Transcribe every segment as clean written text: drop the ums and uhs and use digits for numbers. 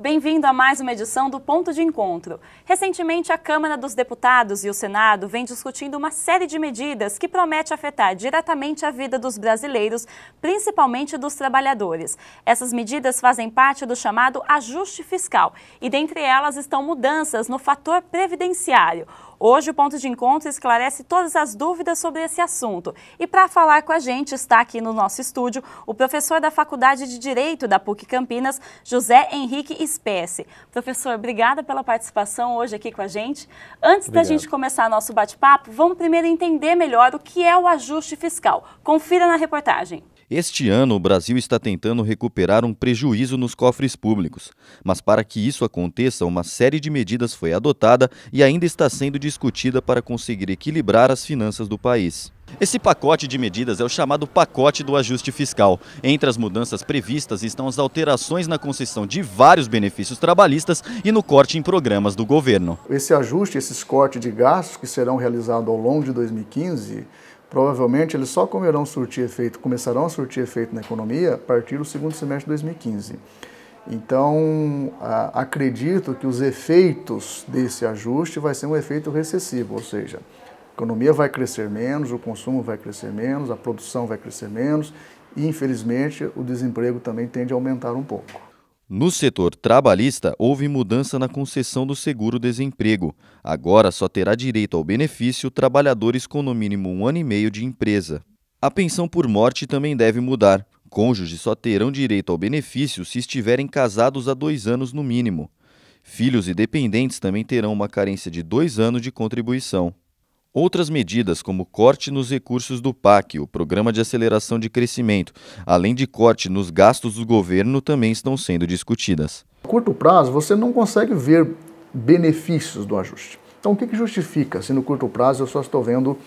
Bem-vindo a mais uma edição do Ponto de Encontro. Recentemente, a Câmara dos Deputados e o Senado vem discutindo uma série de medidas que promete afetar diretamente a vida dos brasileiros, principalmente dos trabalhadores. Essas medidas fazem parte do chamado ajuste fiscal e, dentre elas, estão mudanças no fator previdenciário. Hoje, o Ponto de Encontro esclarece todas as dúvidas sobre esse assunto. E para falar com a gente, está aqui no nosso estúdio o professor da Faculdade de Direito da PUC Campinas, José Henrique Spesse. Professor, obrigada pela participação hoje aqui com a gente. Antes da gente começar nosso bate-papo, vamos primeiro entender melhor o que é o ajuste fiscal. Confira na reportagem. Este ano, o Brasil está tentando recuperar um prejuízo nos cofres públicos. Mas para que isso aconteça, uma série de medidas foi adotada e ainda está sendo discutida para conseguir equilibrar as finanças do país. Esse pacote de medidas é o chamado pacote do ajuste fiscal. Entre as mudanças previstas estão as alterações na concessão de vários benefícios trabalhistas e no corte em programas do governo. Esse ajuste, esses cortes de gastos que serão realizados ao longo de 2015, provavelmente eles só começarão a surtir efeito na economia a partir do segundo semestre de 2015. Então, acredito que os efeitos desse ajuste vai ser um efeito recessivo, ou seja, a economia vai crescer menos, o consumo vai crescer menos, a produção vai crescer menos e, infelizmente, o desemprego também tende a aumentar um pouco. No setor trabalhista, houve mudança na concessão do seguro-desemprego. Agora só terá direito ao benefício trabalhadores com no mínimo 1 ano e meio de empresa. A pensão por morte também deve mudar. Cônjuges só terão direito ao benefício se estiverem casados há 2 anos no mínimo. Filhos e dependentes também terão uma carência de 2 anos de contribuição. Outras medidas, como corte nos recursos do PAC, o Programa de Aceleração de Crescimento, além de corte nos gastos do governo, também estão sendo discutidas. A curto prazo, você não consegue ver benefícios do ajuste. Então, o que justifica se no curto prazo eu só estou vendo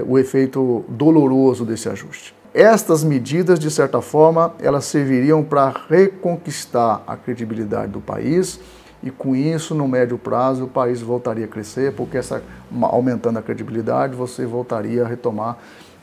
o efeito doloroso desse ajuste? Estas medidas, de certa forma, elas serviriam para reconquistar a credibilidade do país. E com isso, no médio prazo, o país voltaria a crescer, porque aumentando a credibilidade, você voltaria a retomar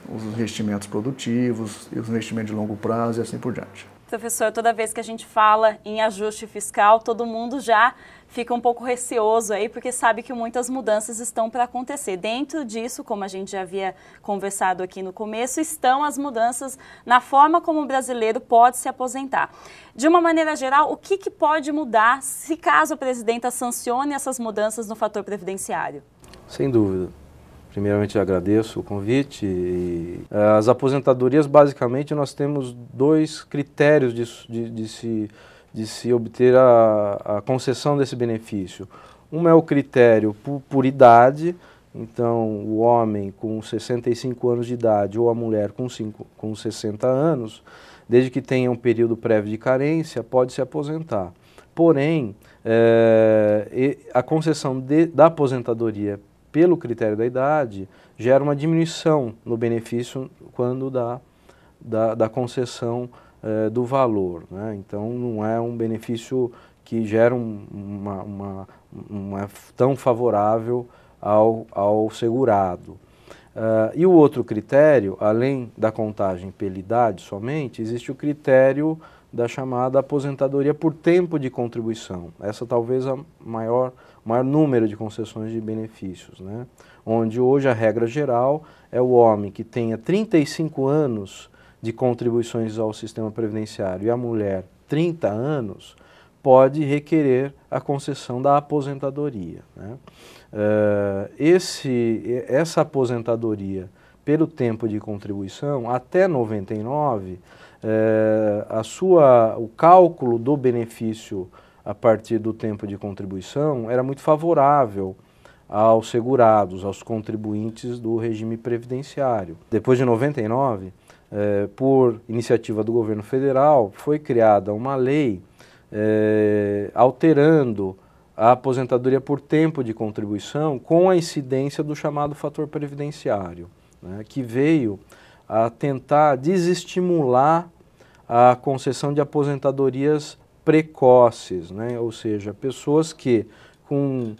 os investimentos produtivos, os investimentos de longo prazo e assim por diante. Professor, toda vez que a gente fala em ajuste fiscal, todo mundo já fica um pouco receoso aí, porque sabe que muitas mudanças estão para acontecer. Dentro disso, como a gente já havia conversado aqui no começo, estão as mudanças na forma como o brasileiro pode se aposentar. De uma maneira geral, o que pode mudar se caso a presidenta sancione essas mudanças no fator previdenciário? Sem dúvida. Primeiramente, eu agradeço o convite. As aposentadorias, basicamente, nós temos 2 critérios de se obter a concessão desse benefício. Um é o critério por idade, então o homem com 65 anos de idade ou a mulher com 60 anos, desde que tenha um período prévio de carência, pode se aposentar. Porém, a concessão da aposentadoria pelo critério da idade, gera uma diminuição no benefício quando da concessão do valor, né? Então, não é um benefício que gera uma tão favorável ao segurado. E o outro critério, além da contagem pela idade somente, existe o critério da chamada aposentadoria por tempo de contribuição. Essa talvez a maior número de concessões de benefícios, né? Onde hoje a regra geral é o homem que tenha 35 anos de contribuições ao sistema previdenciário e a mulher 30 anos, pode requerer a concessão da aposentadoria, né? Essa aposentadoria pelo tempo de contribuição, até 99, o cálculo do benefício a partir do tempo de contribuição era muito favorável aos segurados, aos contribuintes do regime previdenciário. Depois de 99, por iniciativa do governo federal, foi criada uma lei alterando a aposentadoria por tempo de contribuição com a incidência do chamado fator previdenciário, né, que veio a tentar desestimular a concessão de aposentadorias precoces, né? Ou seja, pessoas que com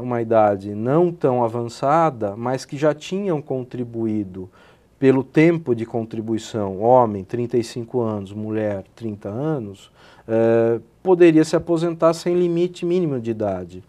uma idade não tão avançada, mas que já tinham contribuído pelo tempo de contribuição, homem 35 anos, mulher 30 anos, poderia se aposentar sem limite mínimo de idade.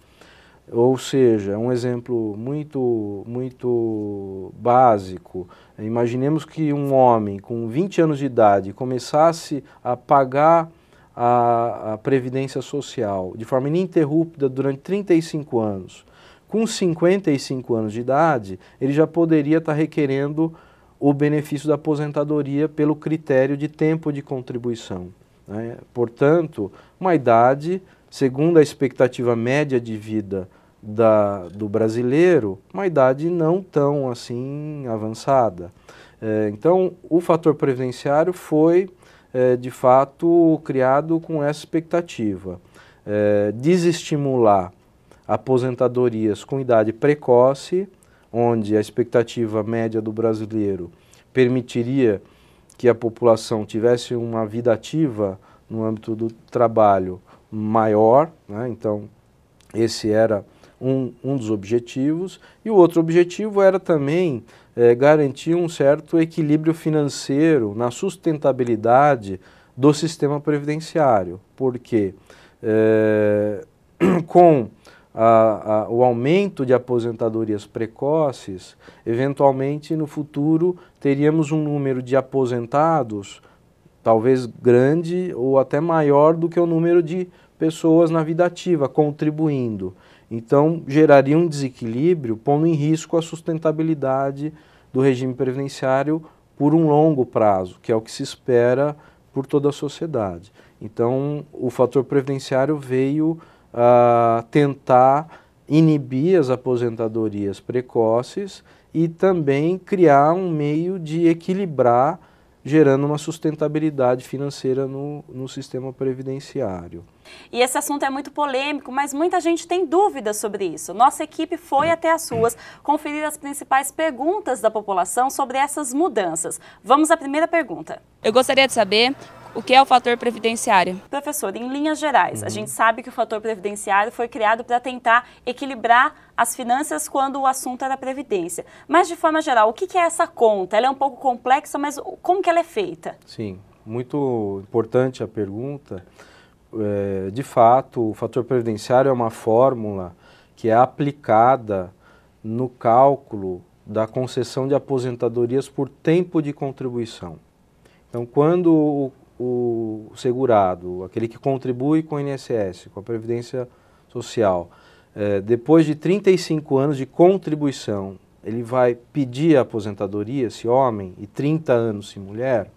Ou seja, um exemplo muito básico, imaginemos que um homem com 20 anos de idade começasse a pagar a Previdência Social de forma ininterrupta durante 35 anos. Com 55 anos de idade, ele já poderia estar requerendo o benefício da aposentadoria pelo critério de tempo de contribuição, né? Portanto, uma idade, segundo a expectativa média de vida do brasileiro, uma idade não tão assim avançada. Então, o fator previdenciário foi, de fato, criado com essa expectativa, desestimular aposentadorias com idade precoce, onde a expectativa média do brasileiro permitiria que a população tivesse uma vida ativa no âmbito do trabalho maior, né? Então, esse era um dos objetivos, e o outro objetivo era também garantir um certo equilíbrio financeiro na sustentabilidade do sistema previdenciário, porque com o aumento de aposentadorias precoces, eventualmente no futuro teríamos um número de aposentados talvez grande ou até maior do que o número de pessoas na vida ativa contribuindo. Então geraria um desequilíbrio, pondo em risco a sustentabilidade do regime previdenciário por um longo prazo, que é o que se espera por toda a sociedade. Então o fator previdenciário veio tentar inibir as aposentadorias precoces e também criar um meio de equilibrar, gerando uma sustentabilidade financeira no sistema previdenciário. E esse assunto é muito polêmico, mas muita gente tem dúvidas sobre isso. Nossa equipe foi até as ruas conferir as principais perguntas da população sobre essas mudanças. Vamos à primeira pergunta. Eu gostaria de saber o que é o fator previdenciário. Professor, em linhas gerais, a gente sabe que o fator previdenciário foi criado para tentar equilibrar as finanças quando o assunto era previdência. Mas, de forma geral, o que é essa conta? Ela é um pouco complexa, mas como que ela é feita? Sim, muito importante a pergunta. De fato, o fator previdenciário é uma fórmula que é aplicada no cálculo da concessão de aposentadorias por tempo de contribuição. Então, quando o segurado, aquele que contribui com o INSS, com a Previdência Social, depois de 35 anos de contribuição, ele vai pedir a aposentadoria, se homem, e 30 anos se mulher,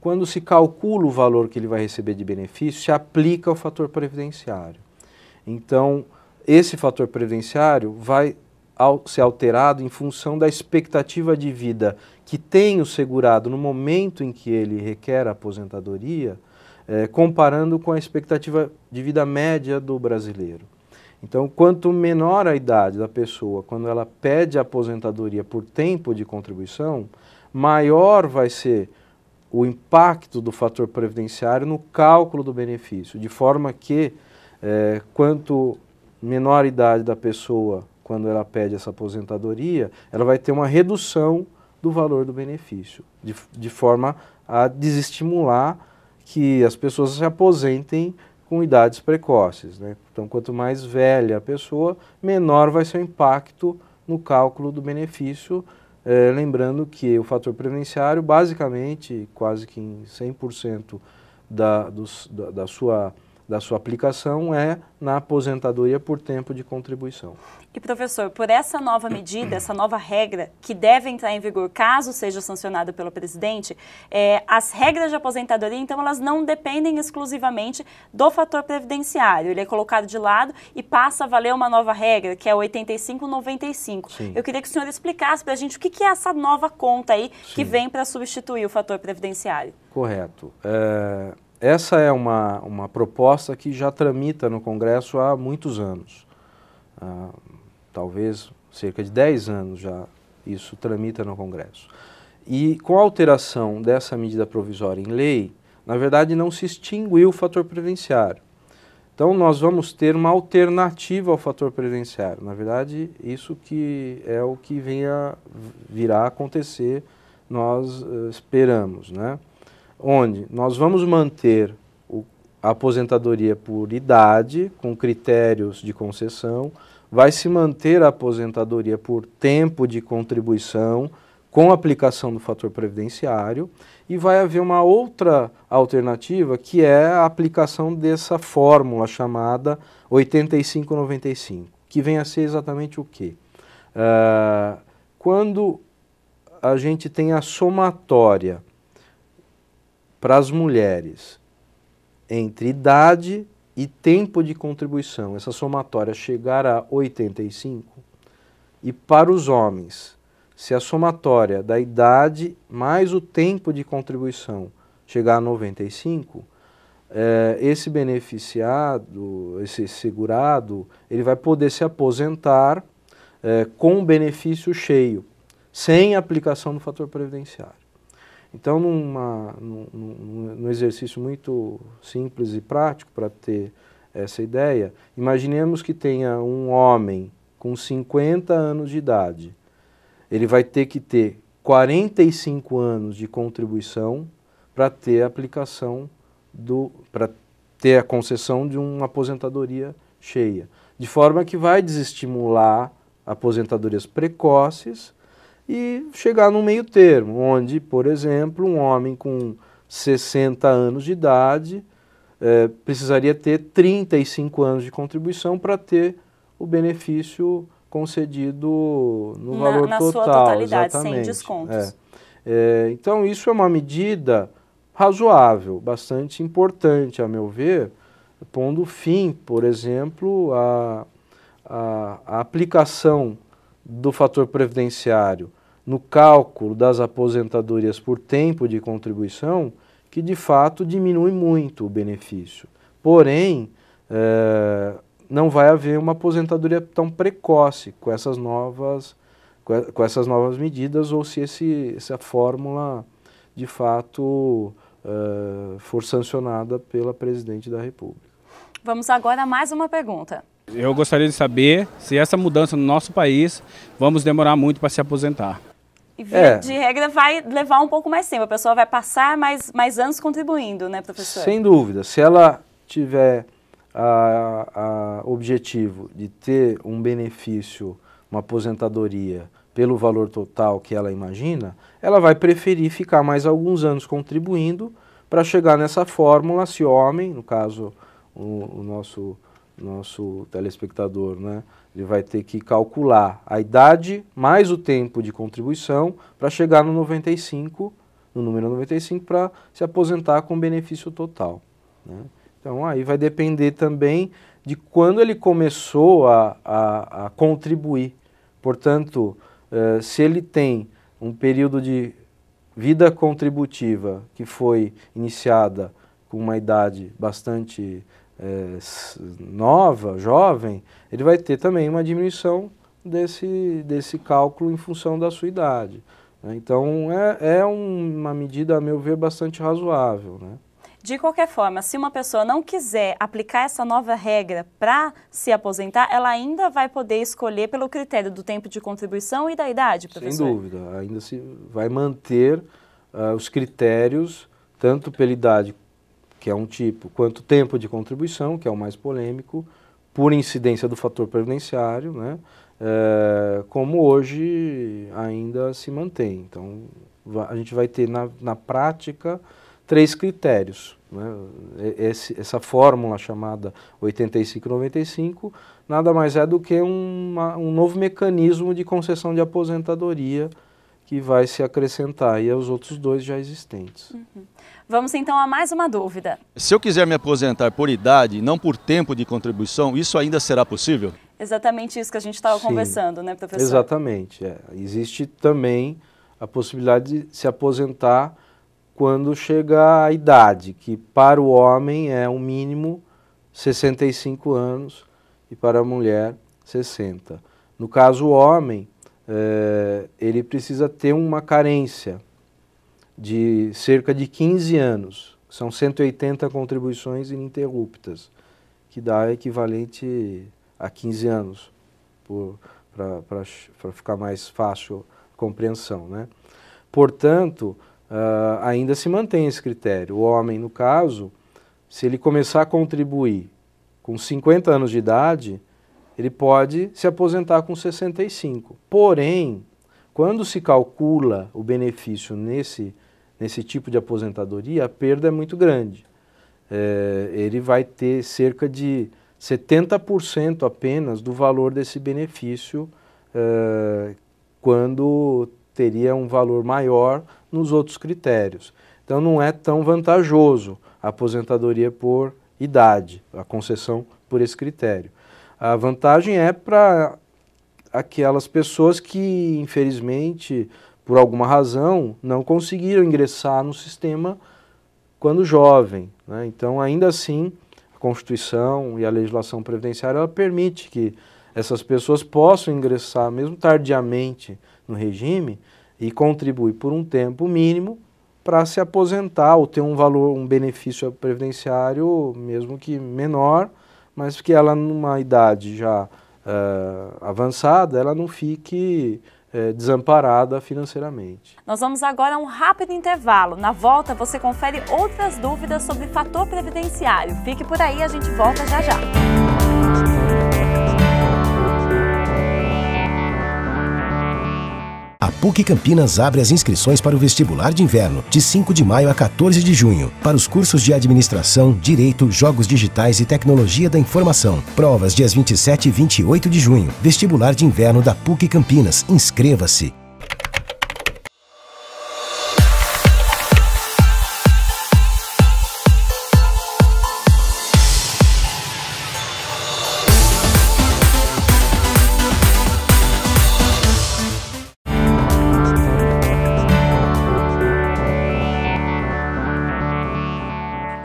quando se calcula o valor que ele vai receber de benefício, se aplica o fator previdenciário. Então, esse fator previdenciário vai ser alterado em função da expectativa de vida que tem o segurado no momento em que ele requer a aposentadoria, comparando com a expectativa de vida média do brasileiro. Então, quanto menor a idade da pessoa quando ela pede a aposentadoria por tempo de contribuição, maior vai ser o impacto do fator previdenciário no cálculo do benefício, de forma que quanto menor a idade da pessoa quando ela pede essa aposentadoria, ela vai ter uma redução do valor do benefício, de forma a desestimular que as pessoas se aposentem com idades precoces, né? Então, quanto mais velha a pessoa, menor vai ser o impacto no cálculo do benefício, lembrando que o fator previdenciário, basicamente, quase que em 100% da sua aplicação é na aposentadoria por tempo de contribuição. E, professor, por essa nova medida, essa nova regra que deve entrar em vigor caso seja sancionada pelo presidente, as regras de aposentadoria, então, elas não dependem exclusivamente do fator previdenciário. Ele é colocado de lado e passa a valer uma nova regra, que é 85/95. Sim. Eu queria que o senhor explicasse para a gente o que é essa nova conta aí que vem para substituir o fator previdenciário. Correto. Essa é uma proposta que já tramita no Congresso há muitos anos. Talvez cerca de 10 anos já isso tramita no Congresso. E com a alteração dessa medida provisória em lei, na verdade não se extinguiu o fator previdenciário. Então nós vamos ter uma alternativa ao fator previdenciário. Na verdade, isso que é o que virá a acontecer, nós esperamos, né? Onde nós vamos manter a aposentadoria por idade, com critérios de concessão, vai se manter a aposentadoria por tempo de contribuição, com aplicação do fator previdenciário, e vai haver uma outra alternativa, que é a aplicação dessa fórmula chamada 85-95, que vem a ser exatamente o quê? Quando a gente tem a somatória para as mulheres entre idade e tempo de contribuição, essa somatória chegar a 85, e para os homens, se a somatória da idade mais o tempo de contribuição chegar a 95, esse beneficiado, esse segurado, ele vai poder se aposentar com benefício cheio, sem aplicação do fator previdenciário. Então, num exercício muito simples e prático para ter essa ideia, imaginemos que tenha um homem com 50 anos de idade. Ele vai ter que ter 45 anos de contribuição para ter a aplicação para ter a concessão de uma aposentadoria cheia. De forma que vai desestimular aposentadorias precoces e chegar no meio termo, onde, por exemplo, um homem com 60 anos de idade precisaria ter 35 anos de contribuição para ter o benefício concedido no valor na total. Sua totalidade, exatamente. sem descontos. Então, isso é uma medida razoável, bastante importante, a meu ver, pondo fim, por exemplo, à aplicação do fator previdenciário no cálculo das aposentadorias por tempo de contribuição, que de fato diminui muito o benefício. Porém, não vai haver uma aposentadoria tão precoce com essas novas medidas, ou se essa fórmula de fato for sancionada pela Presidente da República. Vamos agora a mais uma pergunta. Eu gostaria de saber se essa mudança no nosso país vamos demorar muito para se aposentar. E via de regra vai levar um pouco mais tempo, a pessoa vai passar mais anos contribuindo, né, professor? Sem dúvida. Se ela tiver objetivo de ter um benefício, uma aposentadoria pelo valor total que ela imagina, ela vai preferir ficar mais alguns anos contribuindo para chegar nessa fórmula, se homem, no caso o nosso telespectador, né, ele vai ter que calcular a idade mais o tempo de contribuição para chegar no 95, no número 95, para se aposentar com benefício total, né? Então aí vai depender também de quando ele começou a contribuir. Portanto, se ele tem um período de vida contributiva que foi iniciada com uma idade bastante nova, jovem, ele vai ter também uma diminuição desse cálculo em função da sua idade, né? Então é uma medida, a meu ver, bastante razoável, né? De qualquer forma, se uma pessoa não quiser aplicar essa nova regra para se aposentar, ela ainda vai poder escolher pelo critério do tempo de contribuição e da idade, professor? Sem dúvida, ainda se vai manter os critérios, tanto pela idade, que é um tipo, quanto tempo de contribuição, que é o mais polêmico, por incidência do fator previdenciário, né? Como hoje ainda se mantém. Então, a gente vai ter na prática 3 critérios, né? Essa fórmula chamada 85-95 nada mais é do que um novo mecanismo de concessão de aposentadoria que vai se acrescentar aí aos outros 2 já existentes. Vamos então a mais uma dúvida. Se eu quiser me aposentar por idade, não por tempo de contribuição, isso ainda será possível? Exatamente isso que a gente estava conversando, né, professor? Exatamente. Existe também a possibilidade de se aposentar quando chega a idade, que para o homem é um mínimo 65 anos e para a mulher 60. No caso, o homem, ele precisa ter uma carência de cerca de 15 anos, são 180 contribuições ininterruptas, que dá equivalente a 15 anos, para ficar mais fácil a compreensão, né? Portanto, ainda se mantém esse critério. O homem, no caso, se ele começar a contribuir com 50 anos de idade, ele pode se aposentar com 65. Porém, quando se calcula o benefício nesse tipo de aposentadoria, a perda é muito grande. Ele vai ter cerca de 70% apenas do valor desse benefício, quando teria um valor maior nos outros critérios. Então não é tão vantajoso a aposentadoria por idade, a concessão por esse critério. A vantagem é para aquelas pessoas que, infelizmente, por alguma razão, não conseguiram ingressar no sistema quando jovem, né? Então, ainda assim, a Constituição e a legislação previdenciária ela permite que essas pessoas possam ingressar, mesmo tardiamente, no regime e contribuir por um tempo mínimo para se aposentar ou ter um valor, um benefício previdenciário, mesmo que menor, mas que ela, numa idade já avançada, ela não fique desamparada financeiramente. Nós vamos agora a um rápido intervalo. Na volta, você confere outras dúvidas sobre fator previdenciário. Fique por aí, a gente volta já já. A PUC Campinas abre as inscrições para o vestibular de inverno, de 5 de maio a 14 de junho, para os cursos de Administração, Direito, Jogos Digitais e Tecnologia da Informação. Provas dias 27 e 28 de junho. Vestibular de inverno da PUC Campinas. Inscreva-se!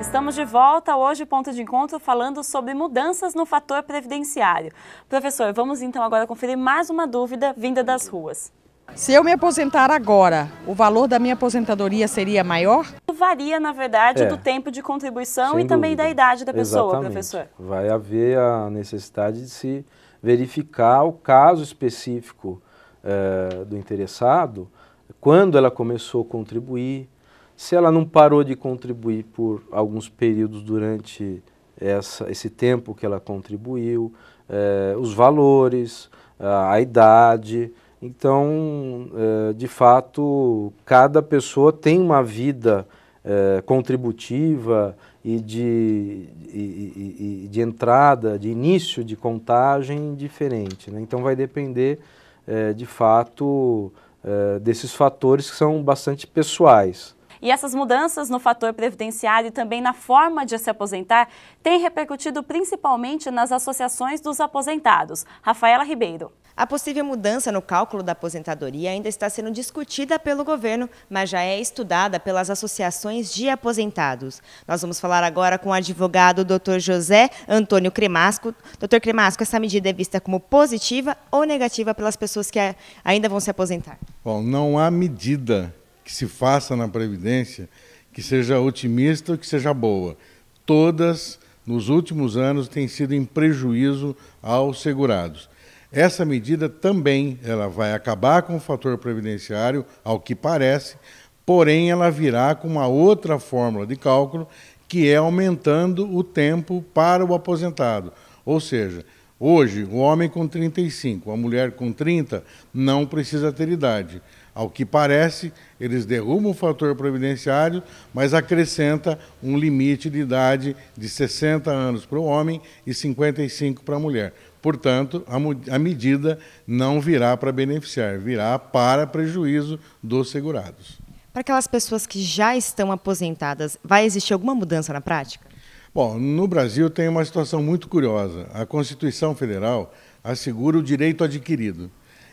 Estamos de volta, hoje ponto de encontro falando sobre mudanças no fator previdenciário. Professor, vamos então agora conferir mais uma dúvida vinda das ruas. Se eu me aposentar agora, o valor da minha aposentadoria seria maior? Varia, na verdade, do tempo de contribuição e também da idade da pessoa, professor. Vai haver a necessidade de se verificar o caso específico do interessado, quando ela começou a contribuir, se ela não parou de contribuir por alguns períodos durante esse tempo que ela contribuiu, os valores, a idade. Então, de fato, cada pessoa tem uma vida contributiva e de entrada, de início de contagem diferente, né? Então, vai depender, de fato, desses fatores que são bastante pessoais. E essas mudanças no fator previdenciário e também na forma de se aposentar têm repercutido principalmente nas associações dos aposentados. Rafaela Ribeiro. A possível mudança no cálculo da aposentadoria ainda está sendo discutida pelo governo, mas já é estudada pelas associações de aposentados. Nós vamos falar agora com o advogado Dr. José Antônio Cremasco. Dr. Cremasco, essa medida é vista como positiva ou negativa pelas pessoas que ainda vão se aposentar? Bom, não há medida que se faça na Previdência que seja otimista ou que seja boa. Todas, nos últimos anos, têm sido em prejuízo aos segurados. Essa medida também ela vai acabar com o fator previdenciário, ao que parece, porém ela virá com uma outra fórmula de cálculo, que é aumentando o tempo para o aposentado. Ou seja, hoje, o homem com 35, a mulher com 30, não precisa ter idade. Ao que parece, eles derrubam o fator previdenciário, mas acrescenta um limite de idade de 60 anos para o homem e 55 para a mulher. Portanto, a medida não virá para beneficiar, virá para prejuízo dos segurados. Para aquelas pessoas que já estão aposentadas, vai existir alguma mudança na prática? Bom, no Brasil tem uma situação muito curiosa. A Constituição Federal assegura o direito adquirido.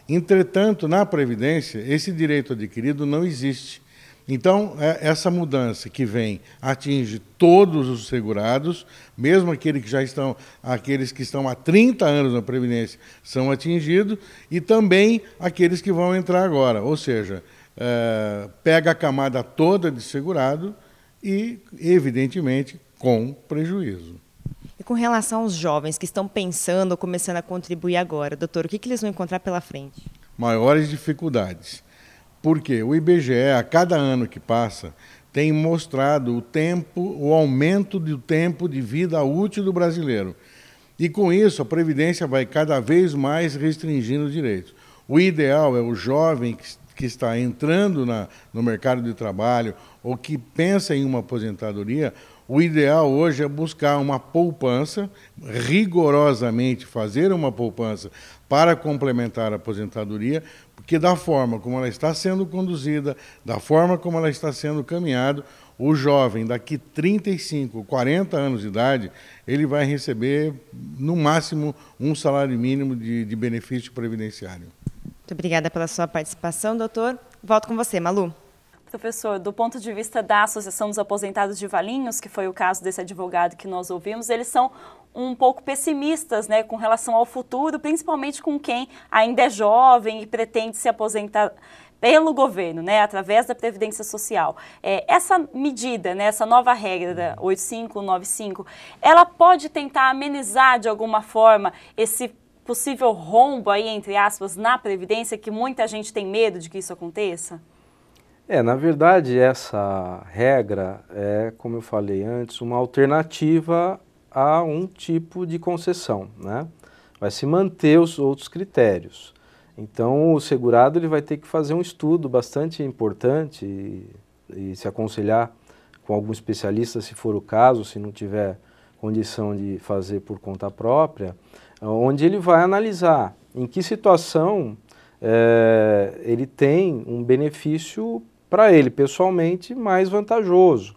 Entretanto, na Previdência, esse direito adquirido não existe. Então, essa mudança que vem atinge todos os segurados, mesmo aqueles que estão há 30 anos na Previdência são atingidos, e também aqueles que vão entrar agora. Ou seja, pega a camada toda de segurado e, evidentemente, com prejuízo. E com relação aos jovens que estão pensando ou começando a contribuir agora, doutor, o que eles vão encontrar pela frente? Maiores dificuldades. Porque o IBGE, a cada ano que passa, tem mostrado o aumento do tempo de vida útil do brasileiro. E com isso, a Previdência vai cada vez mais restringindo direitos. O ideal é o jovem que está entrando no mercado de trabalho ou que pensa em uma aposentadoria, o ideal hoje é buscar uma poupança, rigorosamente fazer uma poupança para complementar a aposentadoria, porque da forma como ela está sendo conduzida, da forma como ela está sendo caminhada, o jovem daqui 35, 40 anos de idade, ele vai receber no máximo um salário mínimo de benefício previdenciário. Muito obrigada pela sua participação, doutor. Volto com você, Malu. Professor, do ponto de vista da Associação dos Aposentados de Valinhos, que foi o caso desse advogado que nós ouvimos, eles são um pouco pessimistas, né, com relação ao futuro, principalmente com quem ainda é jovem e pretende se aposentar pelo governo, né, através da Previdência Social. Essa medida, né, essa nova regra da 8595, ela pode tentar amenizar de alguma forma esse possível rombo aí, entre aspas, na Previdência, que muita gente tem medo de que isso aconteça? Na verdade, essa regra é, como eu falei antes, uma alternativa a um tipo de concessão, né? Vai se manter os outros critérios. Então, o segurado ele vai ter que fazer um estudo bastante importante e se aconselhar com algum especialista, se for o caso, se não tiver condição de fazer por conta própria, onde ele vai analisar em que situação ele tem um benefício para ele, pessoalmente, mais vantajoso.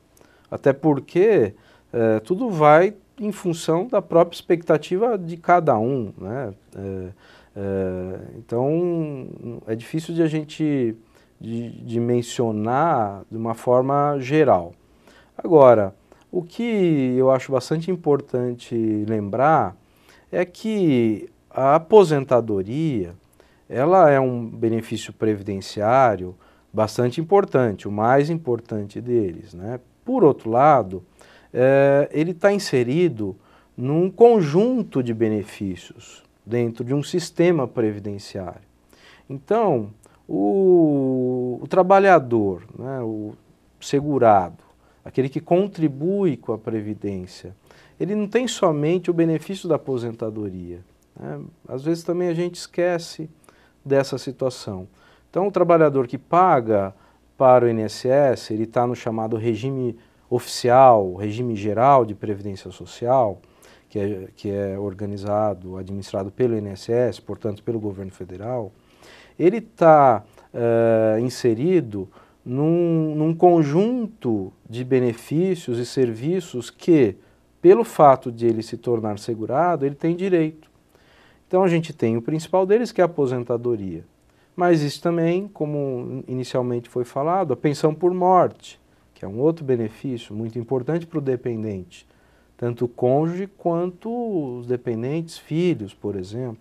Até porque tudo vai em função da própria expectativa de cada um, né? Então, é difícil de a gente mencionar de uma forma geral. Agora, o que eu acho bastante importante lembrar é que a aposentadoria, ela é um benefício previdenciário bastante importante, o mais importante deles, né? Por outro lado, ele está inserido num conjunto de benefícios dentro de um sistema previdenciário. Então, o trabalhador, né, o segurado, aquele que contribui com a Previdência, ele não tem somente o benefício da aposentadoria, né? Às vezes também a gente esquece dessa situação. Então, o trabalhador que paga para o INSS, ele está no chamado regime oficial, regime geral de Previdência Social, que é organizado, administrado pelo INSS, portanto, pelo governo federal, ele está inserido num conjunto de benefícios e serviços que, pelo fato de ele se tornar segurado, ele tem direito. Então, a gente tem o principal deles, que é a aposentadoria. Mas isso também, como inicialmente foi falado, a pensão por morte, que é um outro benefício muito importante para o dependente, tanto o cônjuge quanto os dependentes, filhos, por exemplo.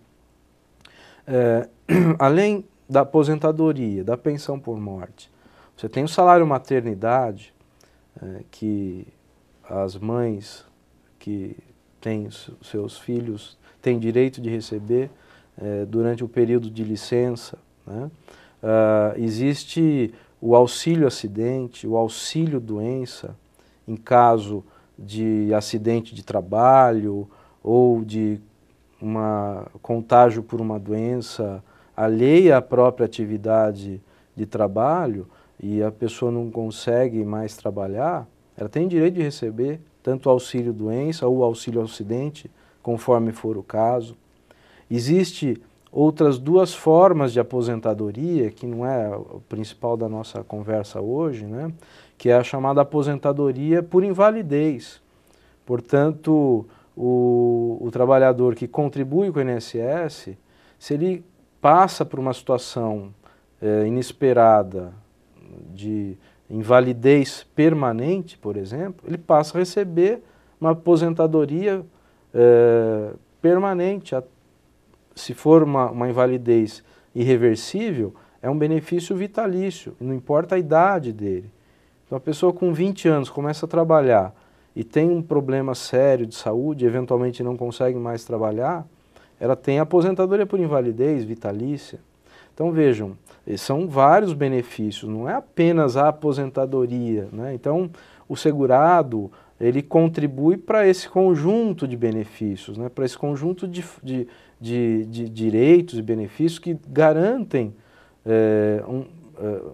Além da aposentadoria, da pensão por morte, você tem o salário maternidade, que as mães que têm seus filhos têm direito de receber durante o período de licença, né? Existe o auxílio acidente, o auxílio doença, em caso de acidente de trabalho ou de contágio por uma doença alheia à própria atividade de trabalho e a pessoa não consegue mais trabalhar, ela tem direito de receber tanto o auxílio doença ou o auxílio acidente, conforme for o caso. Existe outras duas formas de aposentadoria, que não é o principal da nossa conversa hoje, né? Que é a chamada aposentadoria por invalidez. Portanto, o trabalhador que contribui com o INSS, se ele passa por uma situação inesperada de invalidez permanente, por exemplo, ele passa a receber uma aposentadoria permanente. Se for uma invalidez irreversível, é um benefício vitalício, não importa a idade dele. Então, a pessoa com 20 anos começa a trabalhar e tem um problema sério de saúde, eventualmente não consegue mais trabalhar, ela tem aposentadoria por invalidez vitalícia. Então vejam, são vários benefícios, não é apenas a aposentadoria, né? Então o segurado, ele contribui para esse conjunto de benefícios, né? Para esse conjunto de direitos e benefícios que garantem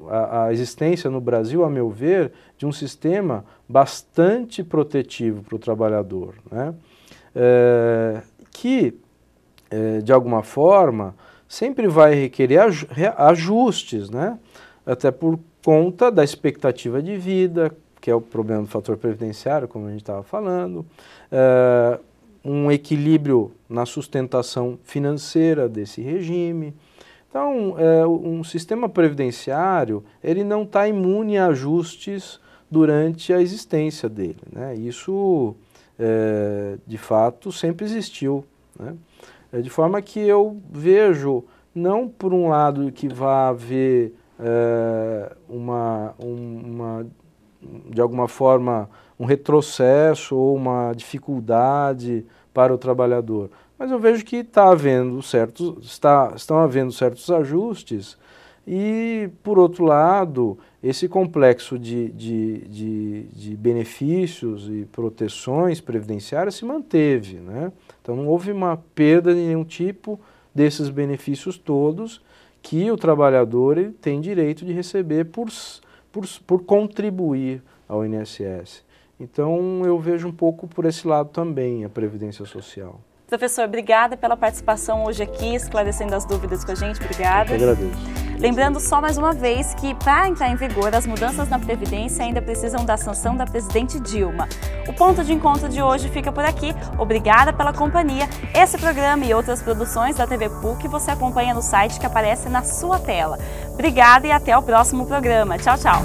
a existência no Brasil, a meu ver, de um sistema bastante protetivo para o trabalhador, né? Que, de alguma forma, sempre vai requerer ajustes, né? Até por conta da expectativa de vida, que é o problema do fator previdenciário, como a gente estava falando, um equilíbrio na sustentação financeira desse regime. Então, um sistema previdenciário, ele não está imune a ajustes durante a existência dele, né? Isso, de fato, sempre existiu, né? De forma que eu vejo, não por um lado que vá haver de alguma forma, um retrocesso ou uma dificuldade para o trabalhador, mas eu vejo que estão havendo certos ajustes e, por outro lado, esse complexo de benefícios e proteções previdenciárias se manteve, né? Então não houve uma perda de nenhum tipo desses benefícios todos que o trabalhador ele tem direito de receber por contribuir ao INSS. Então eu vejo um pouco por esse lado também a Previdência Social. Professor, obrigada pela participação hoje aqui, esclarecendo as dúvidas com a gente. Obrigada. Eu agradeço. Lembrando só mais uma vez que, para entrar em vigor, as mudanças na Previdência ainda precisam da sanção da presidente Dilma. O ponto de encontro de hoje fica por aqui. Obrigada pela companhia. Esse programa e outras produções da TV PUC você acompanha no site que aparece na sua tela. Obrigada e até o próximo programa. Tchau, tchau.